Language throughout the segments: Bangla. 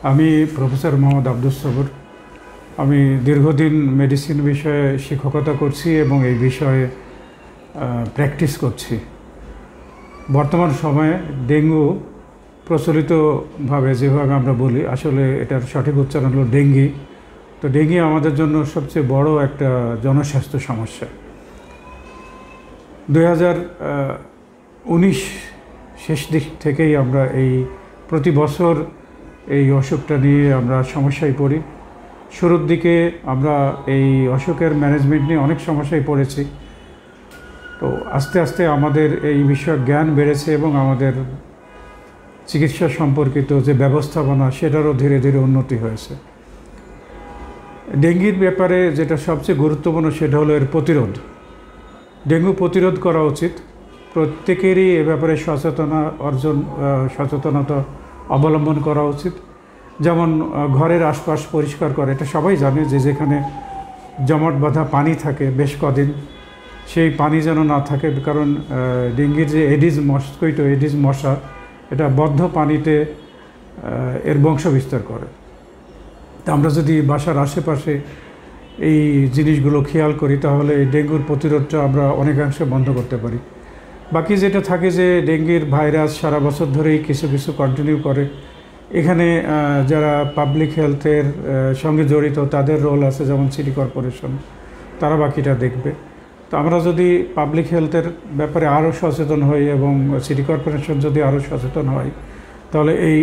আমি প্রফেসর মোহাম্মদ আব্দুস সবুর। আমি দীর্ঘদিন মেডিসিন বিষয়ে শিক্ষকতা করছি এবং এই বিষয়ে প্র্যাকটিস করছি। বর্তমান সময়ে ডেঙ্গু প্রচলিতভাবে যেভাবে আমরা বলি, আসলে এটার সঠিক উচ্চারণ হলো ডেঙ্গি। তো ডেঙ্গি আমাদের জন্য সবচেয়ে বড় একটা জনস্বাস্থ্য সমস্যা। 2019 শেষ দিক থেকেই আমরা প্রতি বছর এই অসুখটা নিয়ে আমরা সমস্যায় পড়ি। শুরুর দিকে আমরা এই অসুখের ম্যানেজমেন্ট নিয়ে অনেক সমস্যায় পড়েছি। তো আস্তে আস্তে আমাদের এই বিষয়ে জ্ঞান বেড়েছে এবং আমাদের চিকিৎসা সম্পর্কিত যে ব্যবস্থাপনা সেটারও ধীরে ধীরে উন্নতি হয়েছে। ডেঙ্গির ব্যাপারে যেটা সবচেয়ে গুরুত্বপূর্ণ সেটা হলো এর প্রতিরোধ। ডেঙ্গু প্রতিরোধ করা উচিত। প্রত্যেকেরই এ ব্যাপারে সচেতনতা অবলম্বন করা উচিত। যেমন ঘরের আশপাশ পরিষ্কার করে, এটা সবাই জানে যে যেখানে জমাট বাঁধা পানি থাকে বেশ কদিন, সেই পানি যেন না থাকে। কারণ ডেঙ্গির যে এডিস মশা, এটা বদ্ধ পানিতে এর বংশ বিস্তার করে। তা আমরা যদি বাসার আশেপাশে এই জিনিসগুলো খেয়াল করি তাহলে এই ডেঙ্গুর প্রতিরোধটা আমরা অনেকাংশে বন্ধ করতে পারি। বাকি যেটা থাকে যে ডেঙ্গির ভাইরাস সারা বছর ধরেই কিছু কিছু কন্টিনিউ করে। এখানে যারা পাবলিক হেলথের সঙ্গে জড়িত তাদের রোল আছে, যেমন সিটি কর্পোরেশন, তারা বাকিটা দেখবে। তো আমরা যদি পাবলিক হেলথের ব্যাপারে আরও সচেতন হই এবং সিটি কর্পোরেশন যদি আরও সচেতন হয় তাহলে এই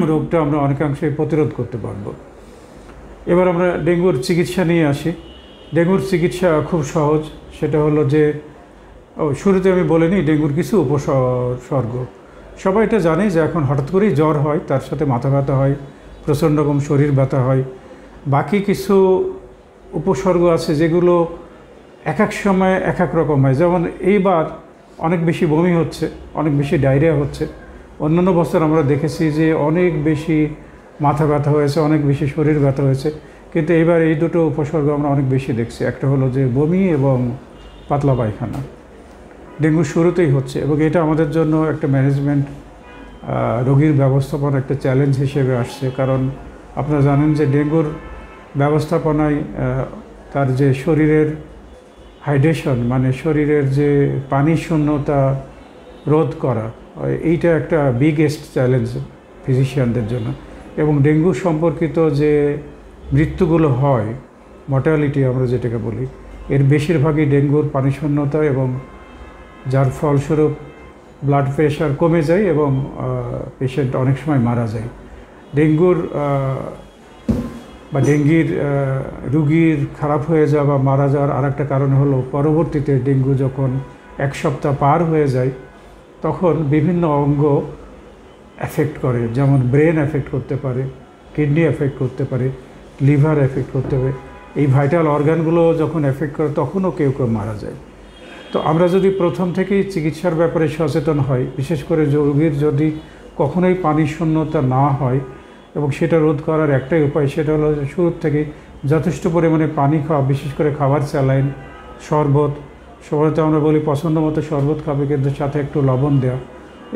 রোগটা আমরা অনেকাংশে প্রতিরোধ করতে পারব। এবার আমরা ডেঙ্গুর চিকিৎসা নিয়ে আসি। ডেঙ্গুর চিকিৎসা খুব সহজ। সেটা হলো যে শুরুতে আমি বলে নিই ডেঙ্গুর কিছু উপসর্গ। সবাই এটা জানে যে এখন হঠাৎ করেই জ্বর হয়, তার সাথে মাথা ব্যথা হয়, প্রচণ্ড রকম শরীর ব্যথা হয়। বাকি কিছু উপসর্গ আছে যেগুলো এক এক সময় এক এক রকম হয়। যেমন এইবার অনেক বেশি বমি হচ্ছে, অনেক বেশি ডায়রিয়া হচ্ছে। অন্যান্য বছর আমরা দেখেছি যে অনেক বেশি মাথা ব্যথা হয়েছে, অনেক বেশি শরীর ব্যথা হয়েছে, কিন্তু এবার এই দুটো উপসর্গ আমরা অনেক বেশি দেখছি। একটা হলো যে বমি এবং পাতলা পায়খানা। ডেঙ্গু শুরুতেই হচ্ছে এবং এটা আমাদের জন্য একটা ম্যানেজমেন্ট, রোগীর ব্যবস্থাপনা একটা চ্যালেঞ্জ হিসেবে আসছে। কারণ আপনারা জানেন যে ডেঙ্গুর ব্যবস্থাপনায় তার যে শরীরের হাইড্রেশন, মানে শরীরের যে পানি শূন্যতা রোধ করা, এইটা একটা বিগেস্ট চ্যালেঞ্জ ফিজিশিয়ানদের জন্য। এবং ডেঙ্গু সম্পর্কিত যে মৃত্যুগুলো হয়, মর্টালিটি আমরা যেটাকে বলি, এর বেশিরভাগই ডেঙ্গুর পানি শূন্যতা, এবং যার ফলস্বরূপ ব্লাড প্রেশার কমে যায় এবং পেশেন্ট অনেক সময় মারা যায়। ডেঙ্গির রুগীর খারাপ হয়ে যাওয়া বা মারা যাওয়ার আরেকটা কারণ হলো পরবর্তীতে ডেঙ্গু যখন এক সপ্তাহ পার হয়ে যায় তখন বিভিন্ন অঙ্গ এফেক্ট করে। যেমন ব্রেন এফেক্ট করতে পারে, কিডনি এফেক্ট করতে পারে, লিভার এফেক্ট করতে পারে। এই ভাইটাল অর্গানগুলো যখন এফেক্ট করে তখনও কেউ কেউ মারা যায়। তো আমরা যদি প্রথম থেকেই চিকিৎসার ব্যাপারে সচেতন হই, বিশেষ করে রোগীর যদি কখনোই পানি শূন্যতা না হয়, এবং সেটা রোধ করার একটাই উপায়, সেটা হলো শুরুর থেকেই যথেষ্ট পরিমাণে পানি খাওয়া, বিশেষ করে খাবার স্যালাইন, শরবত। সবাইতে আমরা বলি পছন্দ মতো শরবত খাবে, কিন্তু সাথে একটু লবণ দেওয়া।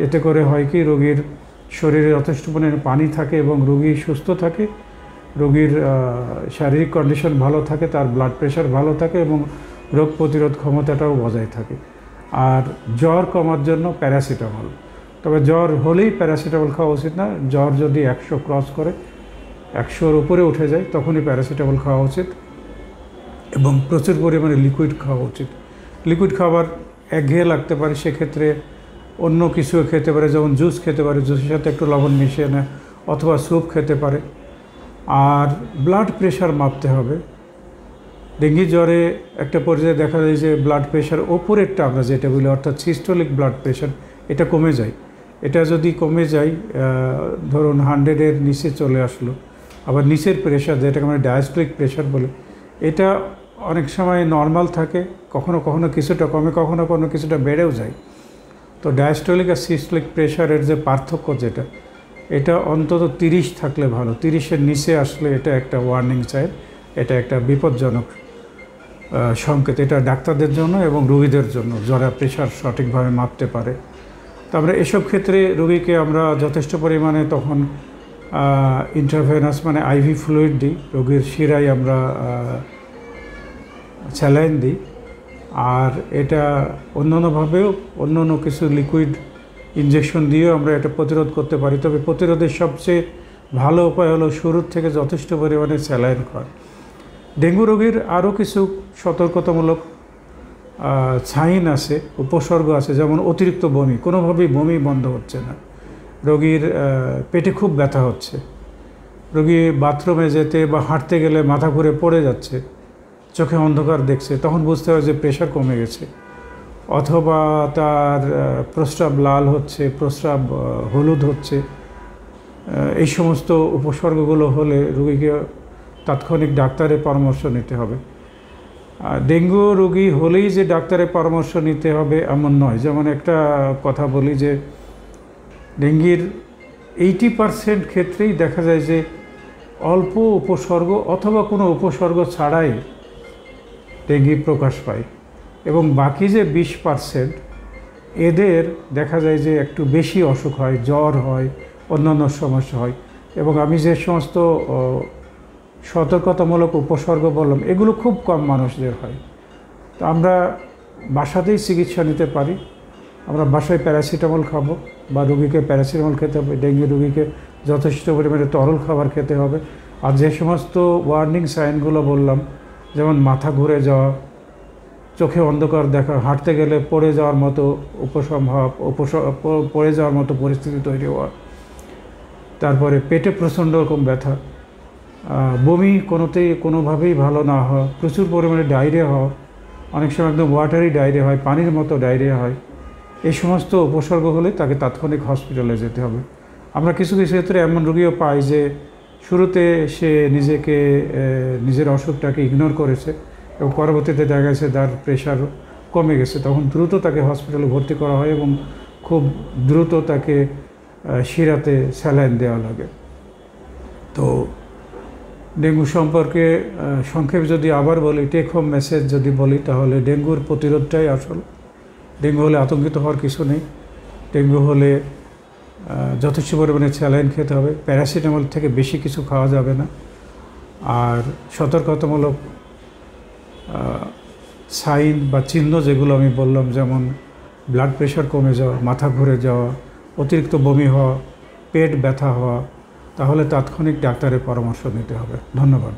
এতে করে হয় কি, রোগীর শরীরে যথেষ্ট পরিমাণে পানি থাকে এবং রোগী সুস্থ থাকে, রোগীর শারীরিক কন্ডিশন ভালো থাকে, তার ব্লাড প্রেশার ভালো থাকে এবং রোগ প্রতিরোধ ক্ষমতাটাও বজায় থাকে। আর জ্বর কমার জন্য প্যারাসিটামল, তবে জ্বর হলেই প্যারাসিটামল খাওয়া উচিত না। জ্বর যদি 100 ক্রস করে, 100-র উপরে উঠে যায়, তখনই প্যারাসিটামল খাওয়া উচিত। এবং প্রচুর পরিমাণে লিকুইড খাওয়া উচিত। লিকুইড খাবার একঘেয়ে লাগতে পারে, সেক্ষেত্রে অন্য কিছু খেতে পারে, যেমন জুস খেতে পারে, জুসের সাথে একটু লবণ মিশিয়ে নেয়, অথবা স্যুপ খেতে পারে। আর ব্লাড প্রেশার মাপতে হবে। ডেঙ্গি জ্বরে একটা পর্যায়ে দেখা যায় যে ব্লাড প্রেশার ওপরেরটা আমরা যেটা বলি, অর্থাৎ সিস্টোলিক ব্লাড প্রেশার, এটা কমে যায়। এটা যদি কমে যায়, ধরুন 100-এর নিচে চলে আসলো, আবার নিচের প্রেশার যেটাকে আমরা ডায়াস্টোলিক প্রেশার বলি, এটা অনেক সময় নর্মাল থাকে, কখনো কখনো কিছুটা কমে, কখনো কখনো কিছুটা বেড়েও যায়। তো ডায়াস্টোলিক আর সিস্টোলিক প্রেশারের যে পার্থক্য যেটা, এটা অন্তত 30 থাকলে ভালো। 30-এর নিচে আসলে এটা একটা ওয়ার্নিং সাইন, এটা একটা বিপজ্জনক সংকেত। এটা ডাক্তারদের জন্য এবং রোগীদের জন্য যারা প্রেশার সঠিকভাবে মাপতে পারে। তো আমরা এসব ক্ষেত্রে রোগীকে আমরা যথেষ্ট পরিমাণে তখন ইন্ট্রাভেনাস মানে আইভি ফ্লুইড দিই, রোগীর শিরায় আমরা স্যালাইন দিই। আর এটা অন্যান্যভাবেও অন্য কিছু লিকুইড ইনজেকশন দিয়েও আমরা এটা প্রতিরোধ করতে পারি। তবে প্রতিরোধের সবচেয়ে ভালো উপায় হলো শুরুর থেকে যথেষ্ট পরিমাণে স্যালাইন খাওয়া। ডেঙ্গু রোগীর আরও কিছু সতর্কতামূলক সাইন আছে, উপসর্গ আছে, যেমন অতিরিক্ত বমি, কোনোভাবেই বমি বন্ধ হচ্ছে না, রোগীর পেটে খুব ব্যথা হচ্ছে, রোগী বাথরুমে যেতে বা হাঁটতে গেলে মাথা ঘুরে পড়ে যাচ্ছে, চোখে অন্ধকার দেখছে, তখন বুঝতে হয় যে প্রেশার কমে গেছে। অথবা তার প্রস্রাব লাল হচ্ছে, প্রস্রাব হলুদ হচ্ছে। এই সমস্ত উপসর্গগুলো হলে রোগীকে তাৎক্ষণিক ডাক্তারের পরামর্শ নিতে হবে। ডেঙ্গু রোগী হলেই যে ডাক্তারের পরামর্শ নিতে হবে এমন নয়। যেমন একটা কথা বলি যে ডেঙ্গির 80% ক্ষেত্রেই দেখা যায় যে অল্প উপসর্গ অথবা কোনো উপসর্গ ছাড়াই ডেঙ্গি প্রকাশ পায়, এবং বাকি যে 20% এদের দেখা যায় যে একটু বেশি অসুখ হয়, জ্বর হয়, অন্যান্য সমস্যা হয়। এবং আমি যে সমস্ত সতর্কতামূলক উপসর্গ বললাম এগুলো খুব কম মানুষদের হয়। তো আমরা বাসাতেই চিকিৎসা নিতে পারি। আমরা বাসায় প্যারাসিটামল খাবো বা রোগীকে প্যারাসিটামল খেতে হবে, ডেঙ্গি রোগীকে যথেষ্ট পরিমাণে তরল খাবার খেতে হবে। আর যে সমস্ত ওয়ার্নিং সাইনগুলো বললাম, যেমন মাথা ঘুরে যাওয়া, চোখে অন্ধকার দেখা, হাঁটতে গেলে পড়ে যাওয়ার মতো পড়ে যাওয়ার মতো পরিস্থিতি তৈরি হওয়া, তারপরে পেটে প্রচণ্ড রকম ব্যথা, বমি কোনোভাবেই ভালো না হওয়া, প্রচুর পরিমাণে ডায়রিয়া হওয়া, অনেক সময় একদম ওয়াটারি ডায়রিয়া হয়, পানির মতো ডায়রিয়া হয়, এই সমস্ত উপসর্গ হলে তাকে তাৎক্ষণিক হসপিটালে যেতে হবে। আমরা কিছু ক্ষেত্রে এমন রোগীও পাই যে শুরুতে সে নিজের অসুখটাকে ইগনোর করেছে এবং পরবর্তীতে দেখা গেছে তার প্রেশার কমে গেছে, তখন দ্রুত তাকে হসপিটালে ভর্তি করা হয় এবং খুব দ্রুত তাকে শিরাতে স্যালাইন দেওয়া লাগে। তো ডেঙ্গু সম্পর্কে সংক্ষেপে যদি আবার বলি, টেক হোম মেসেজ যদি বলি, তাহলে ডেঙ্গুর প্রতিরোধটাই আসল। ডেঙ্গু হলে আতঙ্কিত হওয়ার কিছু নেই। ডেঙ্গু হলে যথেষ্ট পরিমাণে স্যালাইন খেতে হবে, প্যারাসিটামল থেকে বেশি কিছু খাওয়া যাবে না। আর সতর্কতামূলক সাইন বা চিহ্ন যেগুলো আমি বললাম, যেমন ব্লাড প্রেশার কমে যাওয়া, মাথা ঘুরে যাওয়া, অতিরিক্ত বমি হওয়া, পেট ব্যথা হওয়া, তাহলে তাৎক্ষণিক ডাক্তারের পরামর্শ নিতে হবে। ধন্যবাদ।